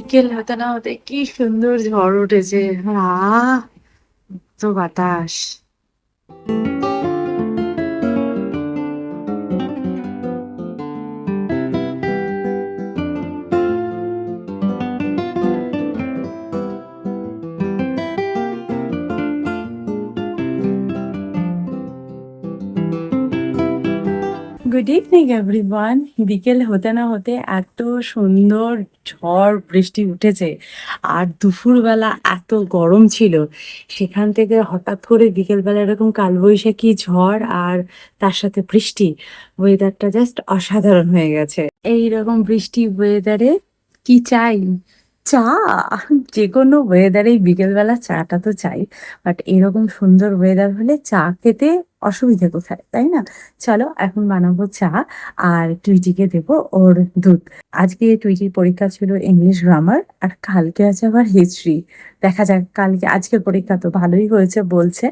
বিকেল হতে না হতে কি সুন্দর ঝড় উঠেছে। আহ তো বাতাস। Good evening everyone. বিকেল হতে না হতে এত সুন্দর ঝড় বৃষ্টি উঠেছে, আর দুপুরবেলা এত গরম ছিল, সেখান থেকে হঠাৎ করে বিকেলবেলা এরকম কালবৈশাখী ঝড় আর তার সাথে বৃষ্টি, ওয়েদারটা জাস্ট অসাধারণ হয়ে গেছে। এইরকম বৃষ্টি ওয়েদারে কি চাই? চা। যে কোনো ওয়েদারেই বিকেলবেলা চাটা তো চাই, বাট এরকম সুন্দর ওয়েদার হলে চা খেতে অসুবিধে কোথায়, তাই না? চলো এখন বানাবো চা, আর টুইটিকে দেবো ওর দুধ। আজকে টুইটির পরীক্ষা ছিল ইংলিশ গ্রামার, আর কালকে আছে আবার হিস্ট্রি। দেখা যাক কালকে, আজকের পরীক্ষা তো ভালোই হয়েছে বলছে,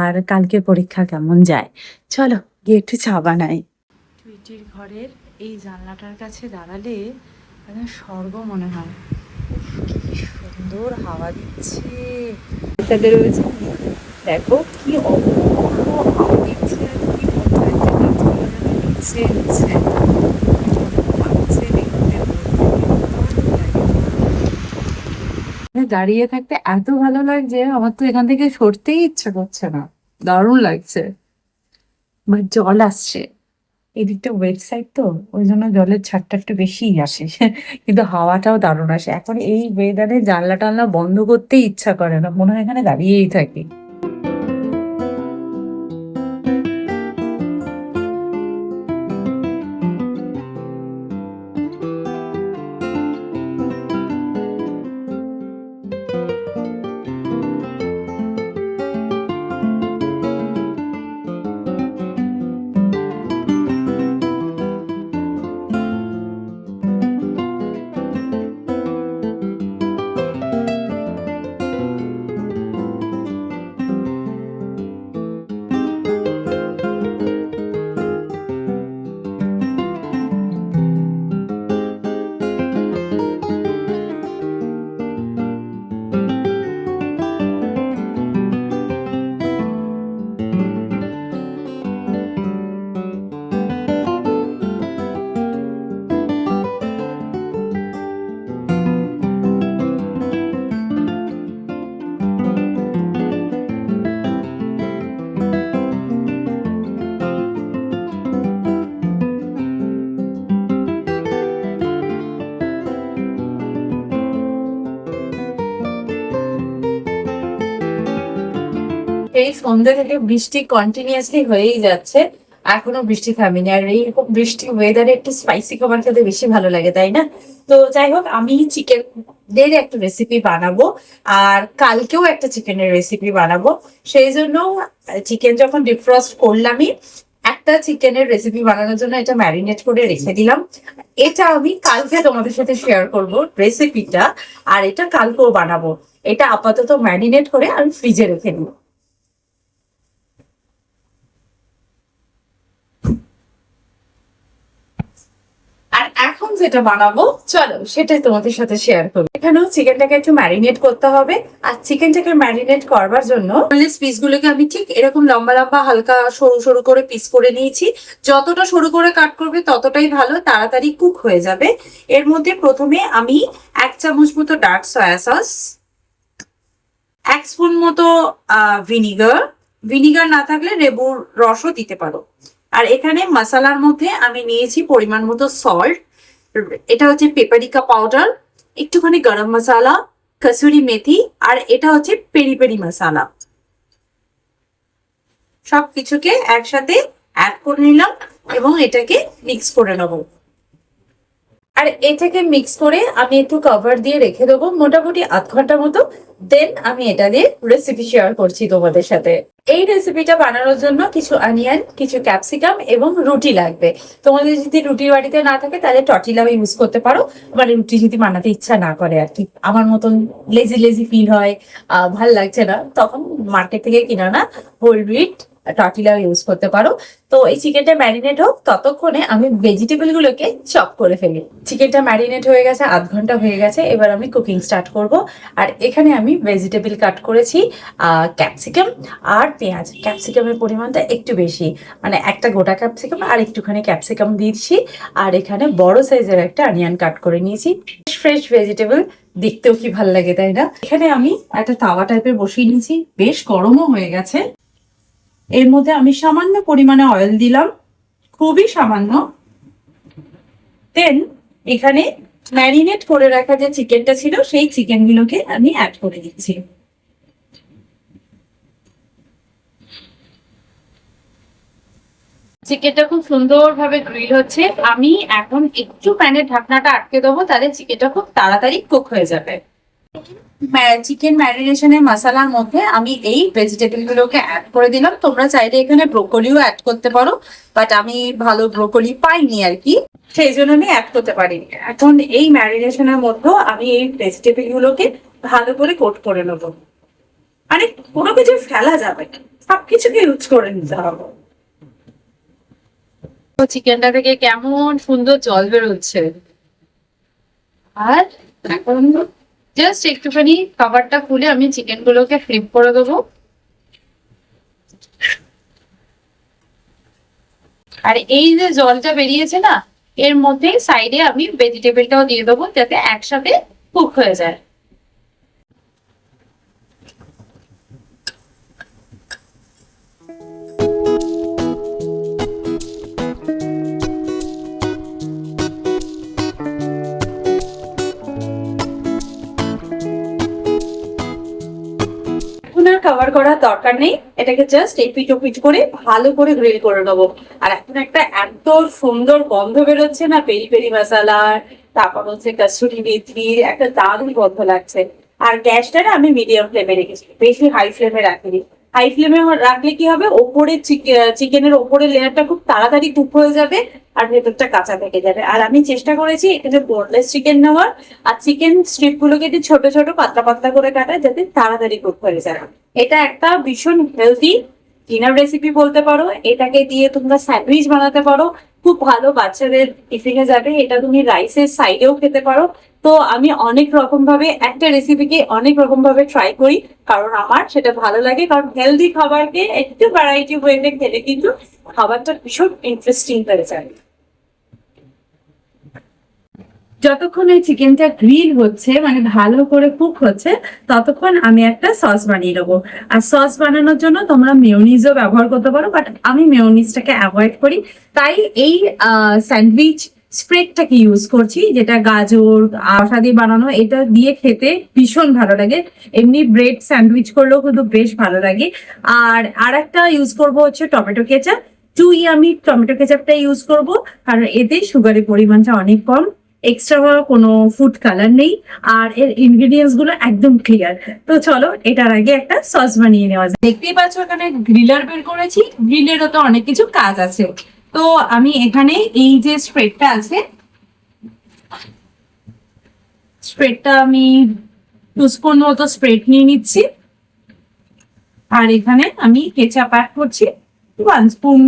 আর কালকে পরীক্ষা কেমন যায়। চলো গিয়ে একটু চা বানাই। টুইটির ঘরের এই জানলাটার কাছে দাঁড়ালে একদম স্বর্গ মনে হয়। কি সুন্দর হাওয়া দিচ্ছে। তাতে রয়েছে, দেখো কি অপূর্ব হাওয়া দিচ্ছে, কি মজা লাগছে নিচ্ছে লাগছে দেখতে। দাঁড়িয়ে থাকতে এত ভালো লাগছে, আমার তো এখান থেকে সরতেই ইচ্ছা করছে না। দারুণ লাগছে, বাট জল আসছে। এদিকটা ওয়েট সাইড তো, ওই জন্য জলের ছাড়টা একটু বেশিই আসে। কিন্তু হাওয়াটাও দারুণ আসে। এখন এই ওয়েদারে জানলা টানলা বন্ধ করতেই ইচ্ছা করে না, মনে হয় এখানে দাঁড়িয়েই থাকি। এই সন্ধ্যে থেকে বৃষ্টি কন্টিনিউয়াসলি হয়েই যাচ্ছে, এখনো বৃষ্টি থামেনি। আর এইরকম বৃষ্টি ওয়েদারে একটু স্পাইসি খাবার খেতে বেশি ভালো লাগে, তাই না? তো যাই হোক, আমি চিকেনের একটা রেসিপি বানাবো, আর কালকেও একটা চিকেনের রেসিপি বানাবো। সেই জন্য চিকেন যখন ডিফ্রস্ট করলামই, একটা চিকেনের রেসিপি বানানোর জন্য এটা ম্যারিনেট করে রেখে দিলাম। এটা আমি কালকে তোমাদের সাথে শেয়ার করব রেসিপিটা, আর এটা কালকেও বানাবো। এটা আপাতত ম্যারিনেট করে আমি ফ্রিজে রেখে দিই। আর এখন যেটা বানাবো, চলো সেটাই তোমাদের সাথে শেয়ার করবো। এখানেও চিকেনটাকে একটু ম্যারিনেট করতে হবে, আর চিকেনটাকে ম্যারিনেট করবার জন্য পিস গুলোকে আমি ঠিক এরকম লম্বা লম্বা হালকা সরু সরু করে পিস করে নিয়েছি। যতটা সরু করে কাট করবে ততটাই ভালো, তাড়াতাড়ি কুক হয়ে যাবে। এর মধ্যে প্রথমে আমি 1 চামচ মতো ডার্ক সয়া সস, 1 স্পুন মতো ভিনিগার, ভিনিগার না থাকলে লেবুর রসও দিতে পারো। আর এখানে মশলার মধ্যে আমি নিয়েছি পরিমাণ মতো সল্ট, এটা হচ্ছে পেপারিকা পাউডার, একটুখানি গরম মশলা, কসুরি মেথি, আর এটা হচ্ছে পেরি পেরি মশলা। সবকিছুকে একসাথে অ্যাড করে নিলাম এবং এটাকে মিক্স করে নেবো। আর এটাকে মিক্স করে আমি একটু কভার দিয়ে রেখে দেবো মোটামুটি 1/2 ঘন্টা মতো। দেন আমি এটা দিয়ে রেসিপি শেয়ার করছি তোমাদের সাথে। এই রেসিপিটা বানানোর জন্য কিছু অনিয়ন, কিছু ক্যাপসিকাম এবং রুটি লাগবে। তোমাদের যদি রুটির বাড়িতে না থাকে তাহলে টর্টিলাও ইউজ করতে পারো, মানে রুটি যদি বানাতে ইচ্ছা না করে আর কি। আমার মতন লেজি লেজি ফিল হয়, ভাল লাগছে না, তখন মার্কেট থেকে কিনা না হোল হুইট টর্টিলা ইউজ করতে পারো। তো এই চিকেনটা ম্যারিনেট হোক, ততক্ষণে আমি ভেজিটেবল গুলোকে চপ করে ফেলি। চিকেনটা ম্যারিনেট হয়ে গেছে, 0.5 ঘন্টা হয়ে গেছে, এবার আমি কুকিং স্টার্ট করব। আর এখানে আমি ভেজিটেবল কাট করেছি, ক্যাপসিকাম আর পেঁয়াজ। ক্যাপসিকামের পরিমাণটা একটু বেশি, মানে একটা গোটা ক্যাপসিকাম আর একটুখানি ক্যাপসিকাম দিয়েছি। আর এখানে বড় সাইজের একটা অনিয়ন কাট করে নিয়েছি। ফ্রেশ ভেজিটেবল দেখতেও কি ভাল লাগে, তাই না? এখানে আমি একটা তাওয়া টাইপের বসিয়ে নিয়েছি, বেশ গরমও হয়ে গেছে। এর মধ্যে আমি সামান্য পরিমাণে অয়েল দিলাম, খুবই সামান্য। দেন এখানে ম্যারিনেট করে রাখা যে চিকেনটা ছিল, সেই চিকেনগুলোকে আমি অ্যাড করে দিচ্ছি। চিকেনটা খুব সুন্দরভাবে গ্রিল হচ্ছে। আমি এখন একটু প্যানের ঢাকনাটা আটকে দেবো, তাহলে চিকেনটা খুব তাড়াতাড়ি কুক হয়ে যাবে। চিকেন ম্যারিনেশনের মশলার মধ্যে আমি এই ভেজিটেবল গুলোকে অ্যাড করে দিলাম। তোমরা চাইলে এখানে ব্রোকলিও অ্যাড করতে পারো, বাট আমি ভালো ব্রোকলি পাইনি আর কি, সেই জন্য আমি অ্যাড করতে পারিনি। এখন এই ম্যারিনেশনের মধ্যে আমি এই ভেজিটেবল গুলোকে ভালো করে কোট করে নেবো। মানে কোনো কিছু ফেলা যাবে না, সবকিছুকে ইউজ করে নিতে হবে। চিকেনটা থেকে কেমন সুন্দর জল বেরোচ্ছে। আর এখন জাস্ট একটুখানি কভারটা খুলে আমি চিকেন গুলোকে ফ্লিপ করে দেবো। আর এই যে জলটা বেরিয়েছে না, এর মধ্যে সাইডে আমি ভেজিটেবলটাও দিয়ে দেবো, যাতে একসাথে কুক হয়ে যায়। কভার করার দরকার নেই, এটাকে জাস্ট এপিট ওপিট করে ভালো করে গ্রিল করে নেবো। আর এখন একটা এত সুন্দর গন্ধ বেরোচ্ছে না পেরি পেরি মশলার, তারপর হচ্ছে কসুরি মেথির, একটা দারুণ গন্ধ লাগছে। আর গ্যাসটা আমি মিডিয়াম ফ্লেমে রেখেছি, বেশি হাই ফ্লেমে রাখিনি। হাই ফ্লেমে রাখলে কি হবে, ওপরে চিকেনের ওপরের লেয়ারটা খুব তাড়াতাড়ি কুক হয়ে যাবে আর ভেতরটা কাঁচা থেকে যাবে। আর আমি চেষ্টা করেছি এখানে বোনলেস চিকেন নেওয়ার, আর চিকেন স্ট্রিপ গুলোকে ছোট ছোট পাতলা পাতলা করে কাটা, যাতে তাড়াতাড়ি কুক হয়ে যায়। এটা একটা ভীষণ হেলদি ডিনার রেসিপি বলতে পারো। এটাকে দিয়ে তোমরা স্যান্ডউইচ বানাতে পারো, খুব ভালো বাচ্চাদের টিফিনে যাবে। এটা তুমি রাইসের সাইডেও খেতে পারো। তো আমি অনেক রকম ভাবে একটা রেসিপিকে অনেক রকম ভাবে ট্রাই করি, কারণ আমার সেটা ভালো লাগে। কারণ হেলদি খাবারকে একটু ভ্যারাইটি ওয়েতে খেলে কিন্তু খাবারটা ভীষণ ইন্টারেস্টিং হয়ে যায়। যতক্ষণ এই চিকেনটা গ্রিল হচ্ছে, মানে ভালো করে কুক হচ্ছে, ততক্ষণ আমি একটা সস বানিয়ে নেবো। আর সস বানানোর জন্য তোমরা মেয়োনিজও ব্যবহার করতে পারো, বাট আমি মেয়োনিজটাকে অ্যাভয়েড করি। তাই এই স্যান্ডউইচ স্প্রেডটাকে ইউজ করছি, যেটা গাজর আটা দিয়ে বানানো। এটা দিয়ে খেতে ভীষণ ভালো লাগে, এমনি ব্রেড স্যান্ডউইচ করলেও কিন্তু বেশ ভালো লাগে। আর একটা ইউজ করবো হচ্ছে টমেটো কেচাপ। আমি টমেটো কেচাপটা ইউজ করব, কারণ এতে সুগারের পরিমাণটা অনেক কম, এক্সট্রা কোনো ফুড কালার নেই, আর এর ইনগ্রেডিয়েন্টস গুলো একদম ক্লিয়ার। তো চলো এটার আগে একটা সস বানিয়ে নেওয়া যায়। দেখতেই পাচ্ছ এখানে গ্রিলার বের করেছি, গ্রিলেরও তো অনেক কিছু কাজ আছে। তো আমি এখানে এই যে স্প্রেডটা আছে, স্প্রেডটা আমি 2 স্পুন মতো স্প্রেড নিয়ে নিচ্ছি। আর এখানে আমি কেচাপ অ্যাড করছি 1 স্পুন,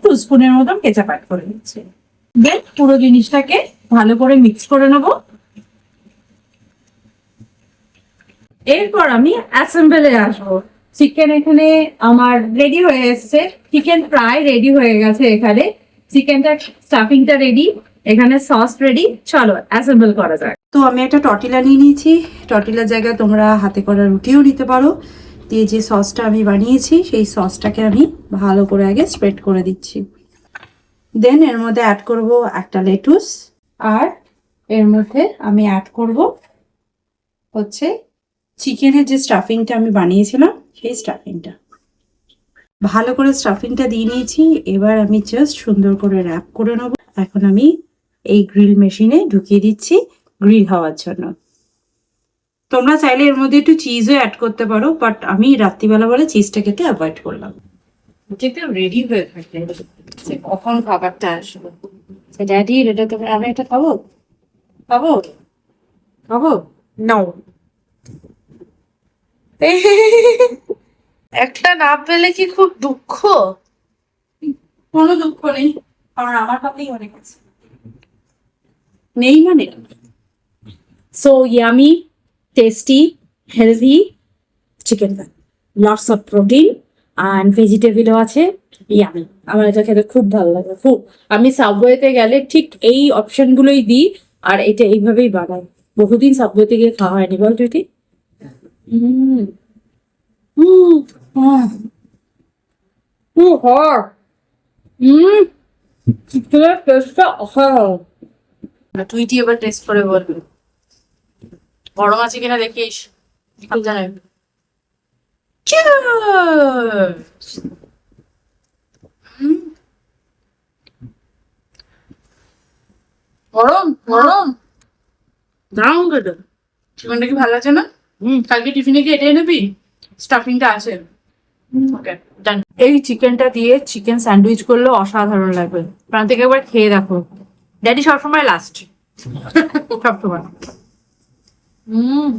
2 স্পুনের মতন কেচাপ অ্যাড করে নিচ্ছি। দেন পুরো জিনিসটাকে ভালো করে মিক্স করে নেব। এরপর আমি অ্যাসেম্বলে আসবো। চিকেন এখানে আমার রেডি হয়ে এসছে, চিকেন প্রায় রেডি হয়ে গেছে। এখানে চিকেনটা স্টাফিংটা রেডি, এখানে সস রেডি। চলো অ্যাসেম্বল করা যায়। তো আমি একটা টর্টিলা নিয়ে নিয়েছি, টর্টিলার জায়গায় তোমরা হাতে করা রুটিও নিতে পারো। দিয়ে যে সসটা আমি বানিয়েছি, সেই সসটাকে আমি ভালো করে আগে স্প্রেড করে দিচ্ছি। দেন এর মধ্যে অ্যাড করব একটা লেটুস, আর এর মধ্যে আমি অ্যাড করব হচ্ছে চিকেনের যে স্টাফিংটা আমি বানিয়েছিলাম, সেই স্টাফিংটা। ভালো করে স্টাফিংটা দিয়ে নিয়েছি। এবার আমি জাস্ট সুন্দর করে র্যাপ করে নেব। এখন আমি এই গ্রিল মেশিনে ঢুকিয়ে দিচ্ছি গ্রিল হওয়ার জন্য। তোমরা চাইলে এর মধ্যে একটু চিজও অ্যাড করতে পারো, বাট আমি রাত্রিবেলা বলে চিজটা খেতে অ্যাভয়েড করলাম। যেটা রেডি হয়ে থাকে কখন খাবারটা আসবে। ড্যাডি এটা তোমরা, আমি এটা খাবো খাবো খাবো নাও। একটা না পেলে কি খুব দুঃখ? কোনো দুঃখ নেই, কারণ আমার পাতেই অনেক আছে। নেই মানে so yummy, tasty, healthy chicken, lots of protein and ভেজিটেবলও আছে। ইয়ামি, আমার এটা খেতে খুব ভালো লাগে খুব। আমি সাবওয়েতে গেলে ঠিক এই অপশনগুলোই দিই, আর এটা এইভাবেই বানাই। বহুদিন সাবওয়েতে গিয়ে খাওয়া হয়নি, বল তুই? হুম হুম হুম হর হুম চিকেনের টেস্টটা অসাধারণ। তুইটি এবার টেস্ট করে বলবি গরম আছে কিনা দেখিস। সব জানে। Cheers! হুম, গরম গরম। দারুণ খেতে। চিকেনটা কি ভালো আছে না? কালকে টিফিনে কি এটাই নেবি? স্টাফিংটা আছে। ওকে ডান। এই চিকেনটা দিয়ে চিকেন স্যান্ডউইচ করলে অসাধারণ লাগবে। প্রান্তিক একবার খেয়ে দেখো। ড্যাডি সবসময় লাস্ট, সবসময়। হুম,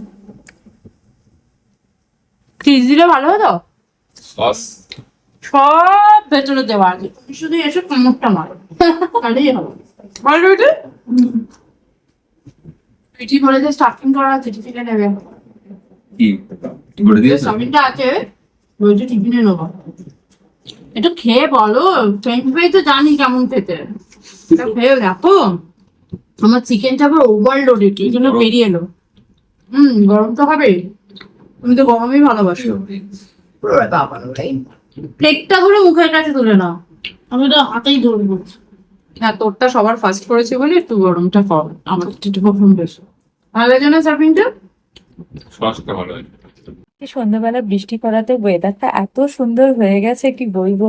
চিজ দিলে ভালো হতো। সস সব ভেতরে দেওয়া আছে, তুমি শুধু এসে কামড়টা মারো, তাহলেই হবে। বল রুটি। পিঠি বলে যে স্টাফিং করা আছে, টিফিনে নেবে। কি করে দিয়েছো? স্টাফিংটা আছে, বলছে টিফিনে নেবো। এটা খেয়ে বলো, ফ্রেঞ্চ তো জানি কেমন খেতে। এটা খেয়ে দেখো। আমার চিকেনটা আবার ওভারলোডেড, এই জন্য বেরিয়ে এলো। গরম তো হবে, তুমি তো গরমই ভালোবাসো। প্লেটটা ধরে মুখের কাছে তুলে নাও, আমি তো হাতেই ধরবো। হ্যাঁ, তোরটা সবার ফার্স্ট করেছে বলে একটু গরমটা কম, আমার একটু প্রথম বেশি ভালো লাগে না সার্ভিংটা। সসটা ভালো হয়। সন্ধ্যাবেলা বৃষ্টি পড়াতে ওয়েদারটা এত সুন্দর হয়ে গেছে কি বলবো,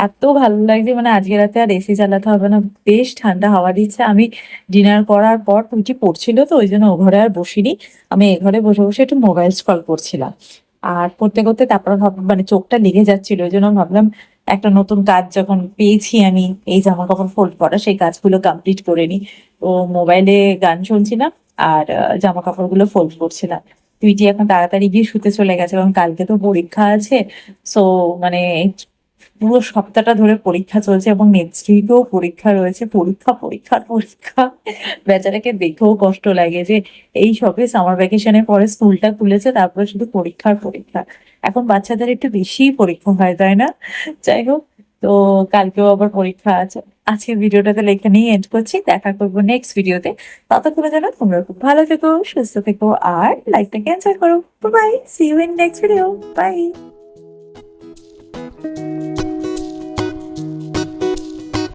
এত ভালো লাগছে। মানে আজকে রাতে আর এসি চালাতে হবে না, বেশ ঠান্ডা হাওয়া দিচ্ছে। আমি ডিনার করার পর টুইটি পড়ছিল তো ওই জন্য ও ঘরে আর বসিনি, আমি এ ঘরে বসে বসে একটু মোবাইল স্ক্রল করছিলাম। আর পড়তে করতে তারপর মানে চোখটা লেগে যাচ্ছিল, ওই জন্য ভাবলাম একটা নতুন কাজ যখন পেয়েছি আমি, এই জামা কাপড় ফোল্ড করা, সেই কাজগুলো কমপ্লিট করে নি। তো মোবাইলে গান শুনছিলাম আর জামা কাপড়গুলো ফোল্ড করছিলাম। তুইটি এখন তাড়াতাড়ি গিয়ে শুতে চলে গেছে, কারণ কালকে তো পরীক্ষা আছে। সো মানে পুরো সপ্তাহটা ধরে পরীক্ষা চলছে এবং নেক্সট উইকেও পরীক্ষা রয়েছে, পরীক্ষা পরীক্ষার পরীক্ষা। বেচারাকে দেখেও কষ্ট লাগে যে এই সবে সামার ভ্যাকেশনের পরে স্কুলটা খুলেছে, তারপরে শুধু পরীক্ষার পরীক্ষা। এখন বাচ্চাদের একটু বেশি পরীক্ষা হয়, তাই না? যাই হোক, তো কালকেও আবার পরীক্ষা আছে। আজকের ভিডিওটা তাহলে এখানেই এন্ড করছি, দেখা করবো নেক্সট ভিডিওতে। ততক্ষণে যেন তোমরা খুব ভালো থেকো, সুস্থ থেকো আর লাইফটাকে এনজয় করো। Bye, see you in next video. By.